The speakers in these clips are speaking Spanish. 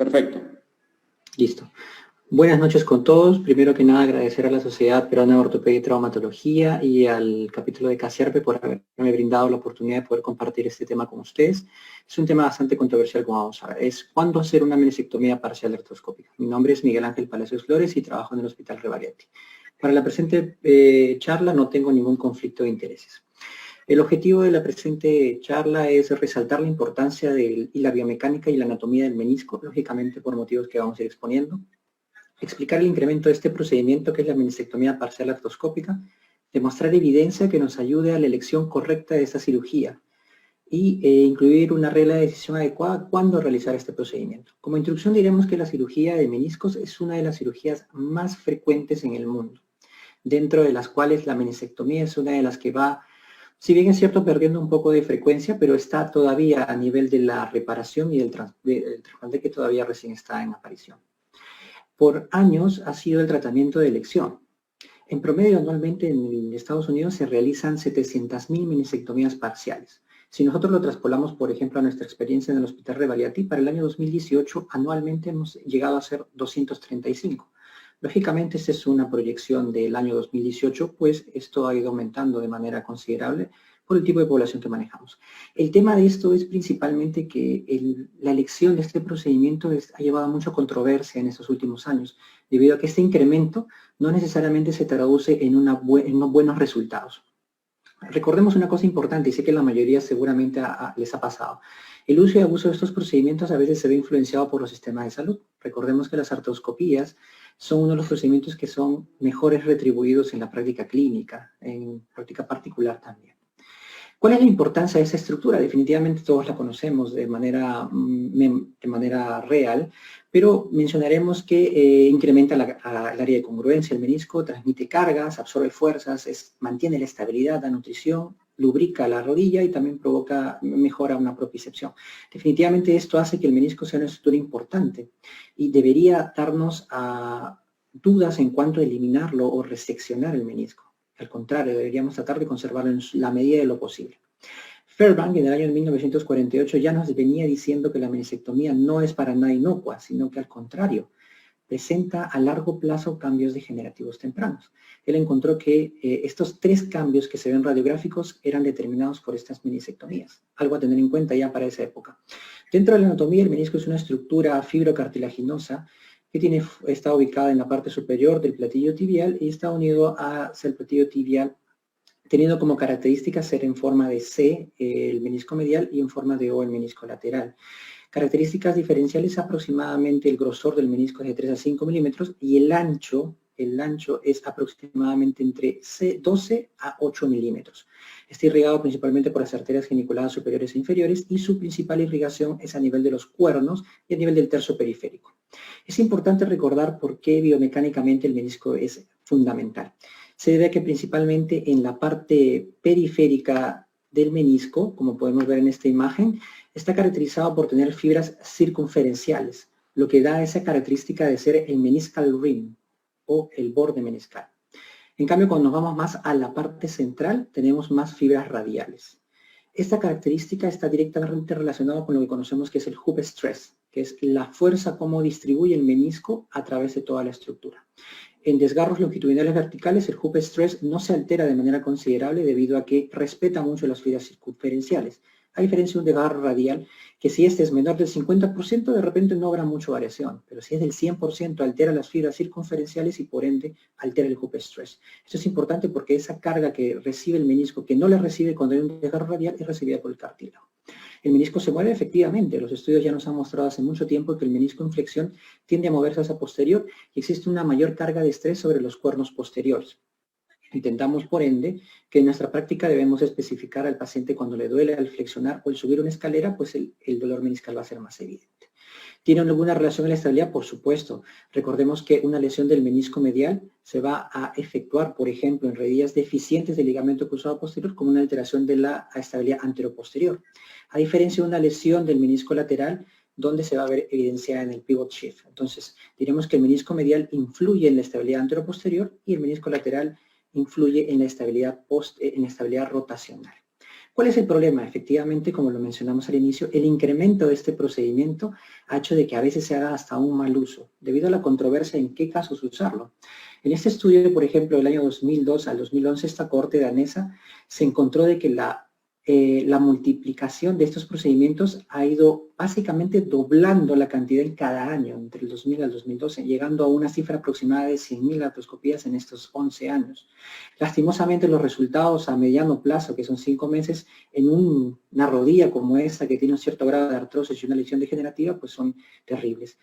Perfecto. Listo. Buenas noches con todos. Primero que nada, agradecer a la Sociedad Peruana de Ortopedia y Traumatología y al capítulo de CASIARPE por haberme brindado la oportunidad de poder compartir este tema con ustedes. Es un tema bastante controversial, como vamos a ver. Es ¿cuándo hacer una menisectomía parcial artroscópica? Mi nombre es Miguel Ángel Palacios Flores y trabajo en el Hospital Revaliati. Para la presente charla no tengo ningún conflicto de intereses. El objetivo de la presente charla es resaltar la importancia de la biomecánica y la anatomía del menisco, lógicamente por motivos que vamos a ir exponiendo. Explicar el incremento de este procedimiento que es la meniscectomía parcial artroscópica, demostrar evidencia que nos ayude a la elección correcta de esta cirugía y incluir una regla de decisión adecuada cuándo realizar este procedimiento. Como introducción diremos que la cirugía de meniscos es una de las cirugías más frecuentes en el mundo, dentro de las cuales la meniscectomía es una de las que va, si bien es cierto, perdiendo un poco de frecuencia, pero está todavía a nivel de la reparación y del trasplante que todavía recién está en aparición. Por años ha sido el tratamiento de elección. En promedio, anualmente en Estados Unidos se realizan 700.000 menisectomías parciales. Si nosotros lo traspolamos, por ejemplo, a nuestra experiencia en el Hospital Revaliati, para el año 2018 anualmente hemos llegado a ser 235. Lógicamente, esta es una proyección del año 2018, pues esto ha ido aumentando de manera considerable por el tipo de población que manejamos. El tema de esto es principalmente que la elección de este procedimiento ha llevado a mucha controversia en estos últimos años, debido a que este incremento no necesariamente se traduce en unos buenos resultados. Recordemos una cosa importante, y sé que la mayoría seguramente les ha pasado. El uso y abuso de estos procedimientos a veces se ve influenciado por los sistemas de salud. Recordemos que las artroscopías son uno de los procedimientos que son mejores retribuidos en la práctica clínica, en práctica particular también. ¿Cuál es la importancia de esa estructura? Definitivamente todos la conocemos de manera real, pero mencionaremos que incrementa el área de congruencia, el menisco, transmite cargas, absorbe fuerzas, mantiene la estabilidad, da nutrición, lubrica la rodilla y también mejora una propriocepción. Definitivamente esto hace que el menisco sea una estructura importante y debería darnos dudas en cuanto a eliminarlo o reseccionar el menisco. Al contrario, deberíamos tratar de conservarlo en la medida de lo posible. Fairbank en el año 1948 ya nos venía diciendo que la menisectomía no es para nada inocua, sino que al contrario, presenta a largo plazo cambios degenerativos tempranos. Él encontró que estos 3 cambios que se ven radiográficos eran determinados por estas menisectomías, algo a tener en cuenta ya para esa época. Dentro de la anatomía, el menisco es una estructura fibrocartilaginosa que está ubicada en la parte superior del platillo tibial y está unido hacia el platillo tibial, teniendo como característica ser en forma de C el menisco medial y en forma de O el menisco lateral. Características diferenciales: aproximadamente el grosor del menisco es de 3 a 5 milímetros y el ancho es aproximadamente entre 12 a 8 milímetros. Está irrigado principalmente por las arterias geniculadas superiores e inferiores y su principal irrigación es a nivel de los cuernos y a nivel del tercio periférico. Es importante recordar por qué biomecánicamente el menisco es fundamental. Se debe a que principalmente en la parte periférica del menisco, como podemos ver en esta imagen, está caracterizado por tener fibras circunferenciales, lo que da esa característica de ser el meniscal rim o el borde meniscal. En cambio, cuando nos vamos más a la parte central, tenemos más fibras radiales. Esta característica está directamente relacionada con lo que conocemos que es el hoop stress, que es la fuerza como distribuye el menisco a través de toda la estructura. En desgarros longitudinales verticales, el hoop stress no se altera de manera considerable debido a que respeta mucho las fibras circunferenciales, a diferencia de un desgarro radial, que si este es menor del 50%, de repente no habrá mucha variación, pero si es del 100%, altera las fibras circunferenciales y por ende altera el hoop stress. Esto es importante porque esa carga que recibe el menisco, que no la recibe cuando hay un desgarro radial, es recibida por el cartílago. El menisco se mueve efectivamente, los estudios ya nos han mostrado hace mucho tiempo que el menisco en flexión tiende a moverse hacia posterior y existe una mayor carga de estrés sobre los cuernos posteriores. Intentamos, por ende, que en nuestra práctica debemos especificar al paciente cuando le duele al flexionar o al subir una escalera, pues el dolor meniscal va a ser más evidente. ¿Tiene alguna relación en la estabilidad? Por supuesto. Recordemos que una lesión del menisco medial se va a efectuar, por ejemplo, en rodillas deficientes del ligamento cruzado posterior como una alteración de la estabilidad anteroposterior. A diferencia de una lesión del menisco lateral, donde se va a ver evidenciada en el pivot shift. Entonces, diremos que el menisco medial influye en la estabilidad anteroposterior y el menisco lateral influye en la estabilidad rotacional. ¿Cuál es el problema? Efectivamente, como lo mencionamos al inicio, el incremento de este procedimiento ha hecho de que a veces se haga hasta un mal uso, debido a la controversia en qué casos usarlo. En este estudio, por ejemplo, del año 2002 al 2011, esta corte danesa se encontró de que la multiplicación de estos procedimientos ha ido básicamente doblando la cantidad en cada año, entre el 2000 al 2012, llegando a una cifra aproximada de 100.000 artroscopías en estos 11 años. Lastimosamente, los resultados a mediano plazo, que son 5 meses, en una rodilla como esta, que tiene un cierto grado de artrosis y una lesión degenerativa, pues son terribles.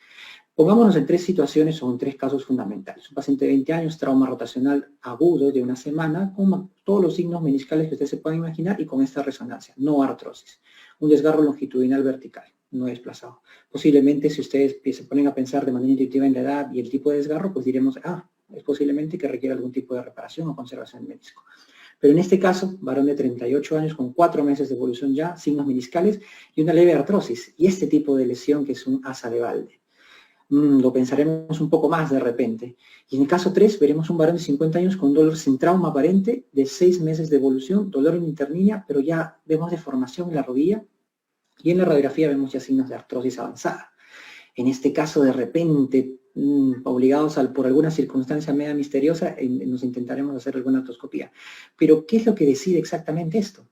Pongámonos en 3 situaciones o en 3 casos fundamentales. Un paciente de 20 años, trauma rotacional agudo de una semana, con todos los signos meniscales que ustedes se puedan imaginar y con esta resonancia, no artrosis. Un desgarro longitudinal vertical, no desplazado. Posiblemente, si ustedes se ponen a pensar de manera intuitiva en la edad y el tipo de desgarro, pues diremos, es posiblemente que requiera algún tipo de reparación o conservación del menisco. Pero en este caso, varón de 38 años con 4 meses de evolución ya, signos meniscales y una leve artrosis, y este tipo de lesión que es un asa de balde. Lo pensaremos un poco más de repente. Y en el caso 3, veremos un varón de 50 años con dolor sin trauma aparente, de 6 meses de evolución, dolor en interlínea, pero ya vemos deformación en la rodilla, y en la radiografía vemos ya signos de artrosis avanzada. En este caso, de repente, obligados por alguna circunstancia media misteriosa, nos intentaremos hacer alguna artroscopía. Pero, ¿qué es lo que decide exactamente esto?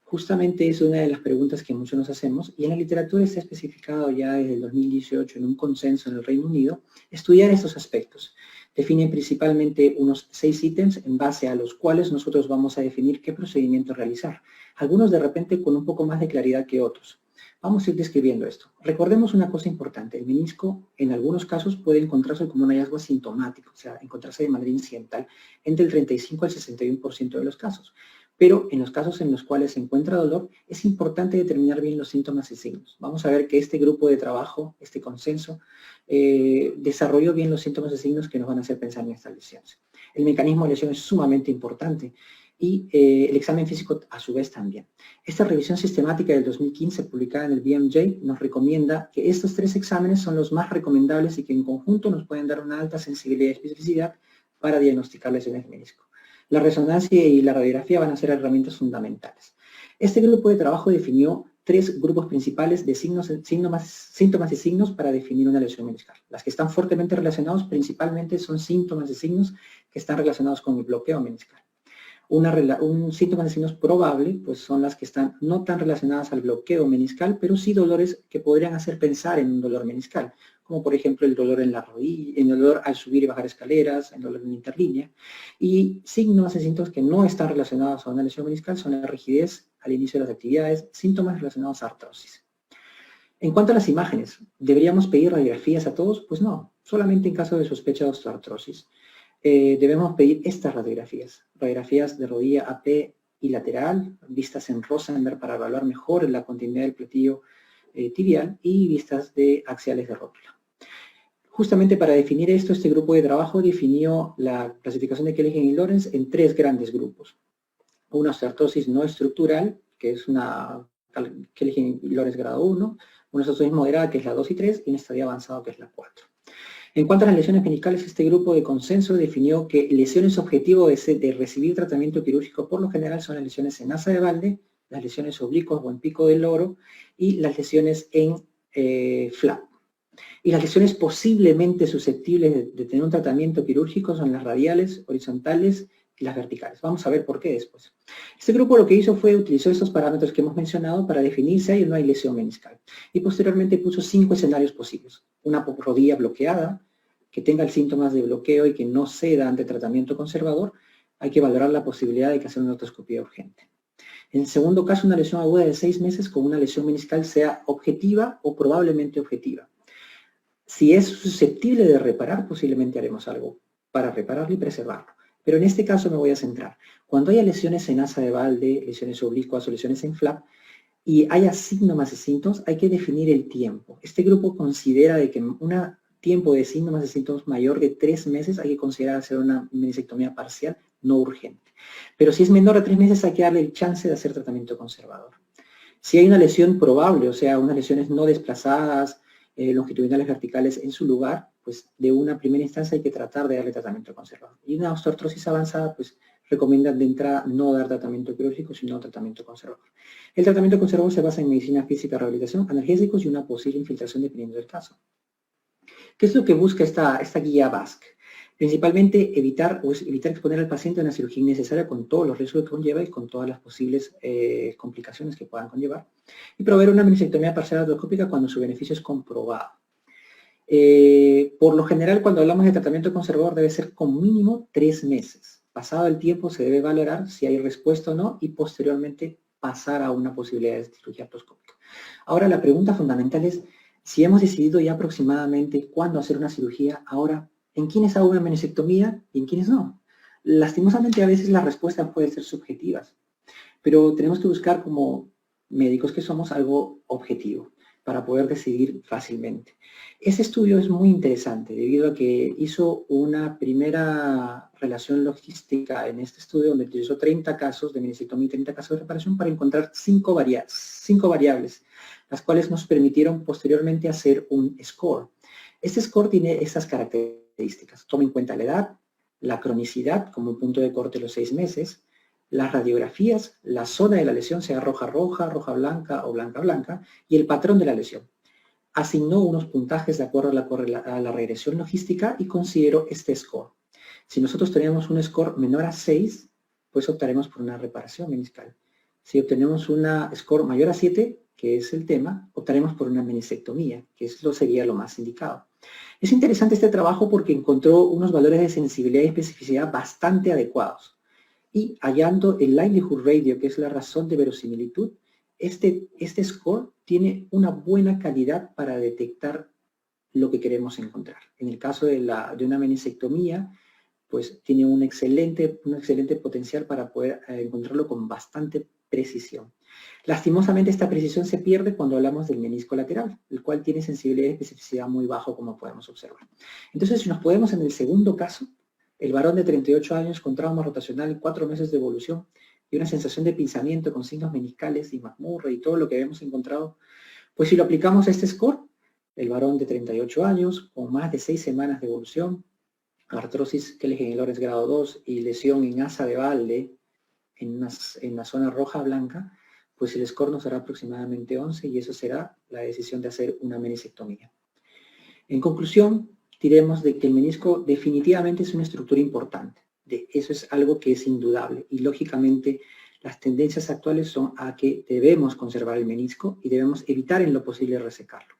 Justamente es una de las preguntas que muchos nos hacemos, y en la literatura está especificado ya desde el 2018 en un consenso en el Reino Unido, estudiar estos aspectos. Definen principalmente unos 6 ítems en base a los cuales nosotros vamos a definir qué procedimiento realizar. Algunos de repente con un poco más de claridad que otros. Vamos a ir describiendo esto. Recordemos una cosa importante, el menisco en algunos casos puede encontrarse como un hallazgo asintomático, o sea, encontrarse de manera incidental entre el 35 al 61% de los casos. Pero en los casos en los cuales se encuentra dolor, es importante determinar bien los síntomas y signos. Vamos a ver que este grupo de trabajo, este consenso, desarrolló bien los síntomas y signos que nos van a hacer pensar en estas lesiones. El mecanismo de lesión es sumamente importante y el examen físico a su vez también. Esta revisión sistemática del 2015 publicada en el BMJ nos recomienda que estos 3 exámenes son los más recomendables y que en conjunto nos pueden dar una alta sensibilidad y especificidad para diagnosticar lesiones de menisco. La resonancia y la radiografía van a ser herramientas fundamentales. Este grupo de trabajo definió 3 grupos principales de síntomas y signos para definir una lesión meniscal. Las que están fuertemente relacionados principalmente son síntomas y signos que están relacionados con el bloqueo meniscal. Un síntoma de signos probable, pues son las que están no tan relacionadas al bloqueo meniscal, pero sí dolores que podrían hacer pensar en un dolor meniscal, como por ejemplo el dolor en la rodilla, el dolor al subir y bajar escaleras, el dolor en interlínea. Y signos y síntomas que no están relacionados a una lesión meniscal son la rigidez al inicio de las actividades, síntomas relacionados a artrosis. En cuanto a las imágenes, ¿deberíamos pedir radiografías a todos? Pues no, solamente en caso de sospecha de osteoartrosis. Debemos pedir estas radiografías de rodilla AP y lateral, vistas en Rosenberg para evaluar mejor la continuidad del platillo tibial y vistas de axiales de rótula. Justamente para definir esto, este grupo de trabajo definió la clasificación de Kellighen y Lorenz en 3 grandes grupos. Una osteoartrosis no estructural, que es una Kellighen y Lorenz grado 1, una osteoartrosis moderada, que es la 2 y 3, y un estadio avanzado, que es la 4. En cuanto a las lesiones meniscales, este grupo de consenso definió que lesiones objetivo de recibir tratamiento quirúrgico por lo general son las lesiones en asa de balde, las lesiones oblicuas o en pico del loro y las lesiones en flap. Y las lesiones posiblemente susceptibles de tener un tratamiento quirúrgico son las radiales, horizontales y las verticales. Vamos a ver por qué después. Este grupo lo que hizo fue utilizó estos parámetros que hemos mencionado para definir si hay o no hay lesión meniscal. Y posteriormente puso 5 escenarios posibles. Una rodilla bloqueada, que tenga síntomas de bloqueo y que no ceda ante tratamiento conservador, hay que valorar la posibilidad de que hacer una artroscopía urgente. En el segundo caso, una lesión aguda de 6 meses con una lesión meniscal sea objetiva o probablemente objetiva. Si es susceptible de reparar, posiblemente haremos algo para repararlo y preservarlo. Pero en este caso me voy a centrar. Cuando haya lesiones en asa de balde, lesiones oblicuas o lesiones en flap, y haya síntomas y síntomas, hay que definir el tiempo. Este grupo considera de que un tiempo de síntomas y síntomas mayor de 3 meses hay que considerar hacer una menisectomía parcial no urgente. Pero si es menor a 3 meses hay que darle el chance de hacer tratamiento conservador. Si hay una lesión probable, o sea, unas lesiones no desplazadas, longitudinales verticales en su lugar, pues de una primera instancia hay que tratar de darle tratamiento conservador. Y una osteoartrosis avanzada, pues recomiendan de entrada no dar tratamiento quirúrgico, sino tratamiento conservador. El tratamiento conservador se basa en medicina física, rehabilitación, analgésicos y una posible infiltración dependiendo del caso. ¿Qué es lo que busca esta guía BASC? Principalmente evitar exponer al paciente a una cirugía innecesaria con todos los riesgos que conlleva y con todas las posibles complicaciones que puedan conllevar, y proveer una meniscectomía parcial artroscópica cuando su beneficio es comprobado. Por lo general, cuando hablamos de tratamiento conservador, debe ser con mínimo 3 meses. Pasado el tiempo se debe valorar si hay respuesta o no y posteriormente pasar a una posibilidad de cirugía artroscópica. Ahora, la pregunta fundamental es, si hemos decidido ya aproximadamente cuándo hacer una cirugía, ahora, ¿en quiénes hago una meniscectomía y en quiénes no? Lastimosamente, a veces las respuestas pueden ser subjetivas, pero tenemos que buscar, como médicos que somos, algo objetivo para poder decidir fácilmente. Ese estudio es muy interesante debido a que hizo una primera relación logística en este estudio donde utilizó 30 casos de meniscectomía y 30 casos de reparación para encontrar 5 variables, las cuales nos permitieron posteriormente hacer un score. Este score tiene estas características. Toma en cuenta la edad, la cronicidad como un punto de corte los 6 meses, las radiografías, la zona de la lesión, sea roja-roja, roja-blanca o blanca-blanca, y el patrón de la lesión. Asignó unos puntajes de acuerdo a la regresión logística y consideró este score. Si nosotros tenemos un score menor a 6, pues optaremos por una reparación meniscal. Si obtenemos una score mayor a 7, que es el tema, optaremos por una meniscectomía, que sería lo más indicado. Es interesante este trabajo porque encontró unos valores de sensibilidad y especificidad bastante adecuados. Y hallando el likelihood radio, que es la razón de verosimilitud, este score tiene una buena calidad para detectar lo que queremos encontrar. En el caso de una meniscectomía, pues tiene un excelente potencial para poder encontrarlo con bastante precisión. Lastimosamente, esta precisión se pierde cuando hablamos del menisco lateral, el cual tiene sensibilidad y especificidad muy bajo, como podemos observar. Entonces, si nos podemos en el segundo caso, el varón de 38 años con trauma rotacional y 4 meses de evolución y una sensación de pinzamiento con signos meniscales y McMurray y todo lo que habíamos encontrado, pues si lo aplicamos a este score, el varón de 38 años con más de 6 semanas de evolución, artrosis Kelly-Genelores grado 2 y lesión en asa de balde en la zona roja-blanca, pues el score nos dará aproximadamente 11 y eso será la decisión de hacer una meniscectomía. En conclusión, diremos de que el menisco definitivamente es una estructura importante. Eso es algo que es indudable y lógicamente las tendencias actuales son a que debemos conservar el menisco y debemos evitar en lo posible resecarlo.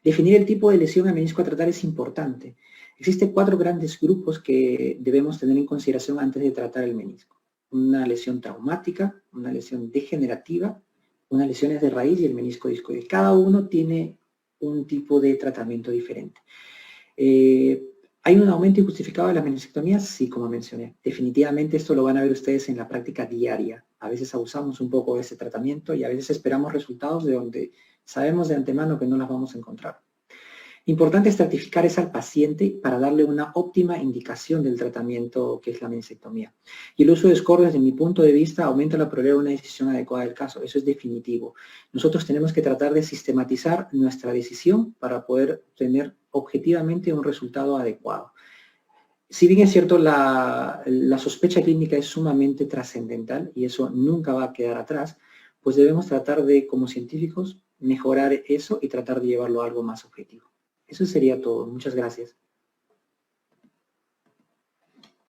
Definir el tipo de lesión al menisco a tratar es importante. Existen 4 grandes grupos que debemos tener en consideración antes de tratar el menisco. Una lesión traumática, una lesión degenerativa, unas lesiones de raíz y el menisco discoide. Cada uno tiene un tipo de tratamiento diferente. ¿Hay un aumento injustificado de las meniscectomías? Sí, como mencioné. Definitivamente esto lo van a ver ustedes en la práctica diaria. A veces abusamos un poco de ese tratamiento y a veces esperamos resultados de donde sabemos de antemano que no las vamos a encontrar. Importante estratificar es al paciente para darle una óptima indicación del tratamiento que es la meniscectomía. Y el uso de score, desde mi punto de vista, aumenta la probabilidad de una decisión adecuada del caso. Eso es definitivo. Nosotros tenemos que tratar de sistematizar nuestra decisión para poder tener objetivamente un resultado adecuado. Si bien es cierto, la sospecha clínica es sumamente trascendental y eso nunca va a quedar atrás, pues debemos tratar de, como científicos, mejorar eso y tratar de llevarlo a algo más objetivo. Eso sería todo. Muchas gracias.